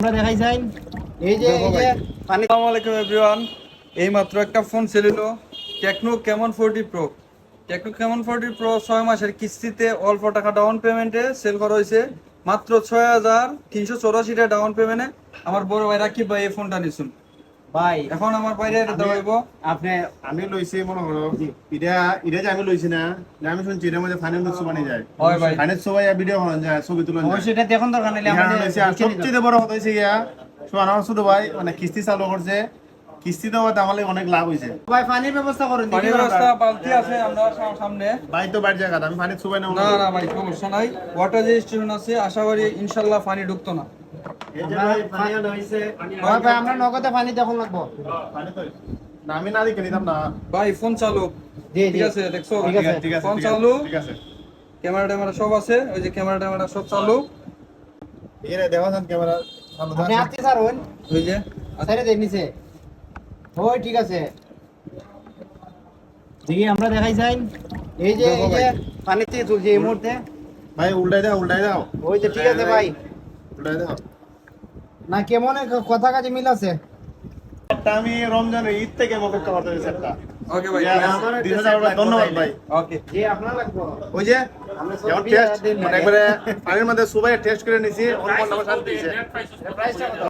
আমরা দেখাই যাই এই যে পানি। আসসালামু আলাইকুম এভরিওয়ান। এইমাত্র একটা ফোন সেল হলো, techno Camon 40 pro. Techno Camon 40 pro 6 মাসের কিস্তিতে অল্প টাকা ডাউন পেমেন্টে সেল করা হয়েছে মাত্র 6384 টাকা ডাউন পেমেন্টে। আমার বড় ভাই রাকিব ভাই এই ফোনটা নিছুন ভাই এখন আমার বাইরে দেওয়া হইব। আপনি আমি লইছি মনে করো এটা যে আমি লইছি না, যে আমি শুনছি এটার মধ্যে ফাইনাল সুবানি যায়। হয় ভাই, ফাইনাল সবাই ভিডিও বানান যায়, ছবি তুলন যায়। অবশ্যই এটা দেখুন দরকার নাইলে এখানে আমাদের লইছি। আর সবচেয়ে বড় কথা হইছে গিয়া আমার ছোট ভাই মানে কিস্তি চালু করছে, কিস্তি দেওয়াতে আমার লাগি অনেক লাভ হইছে। ভাই পানির ব্যবস্থা করুন। পানির ব্যবস্থা বালতি আছে আমরা সামনে। ভাই তো বাইরে জায়গা আমি ফাইনাল সুবাই না। না না ভাই সমস্যা নাই, ওয়াটার রেজিস্ট্রেশন আছে, আশা করি ইনশাল্লাহ পানি ঢুকতো না। এই যে ভাই ফাইনাল হইছে। ভাই আমরা নগদে পানি দেখুন লাগবো। পানি তো না আমি না দিকে নিতাম না। ভাই ফোন চালু, জি জি ঠিক আছে দেখছো? ঠিক আছে, ঠিক আছে ফোন চালু, ঠিক আছে। ক্যামেরা ট্যামেরা সব আছে, ওই যে ক্যামেরা ট্যামেরা সব চালু। এরে দেখা যান ক্যামেরা চালু আপনি আছে। আত্মি স্যার হন ওই যে স্যারে দেখ নিছে। ওই ঠিক আছে, দেখি আমরা দেখাই যাই এই যে পানি থেকে তুলছি এই মুহূর্তে। ভাই উল্টাই দাও। ওই তো ঠিক আছে ভাই। উল্টাই দাও। না কেমন কথা কাজে মিল আছে। একটা আমি রমজানের ঈদ থেকে অপেক্ষা করতে হয়েছে একটা। ওকে ভাই, ধন্যবাদ ভাই। ওকে। জি আপনার লাগবো। ওই যে আমরা যেমন সব টেস্ট দিন মানে একবারে পানির মধ্যে সুবাই টেস্ট করে নিছি, অন্য শান্তি দিয়েছে। প্রাইসটা কত?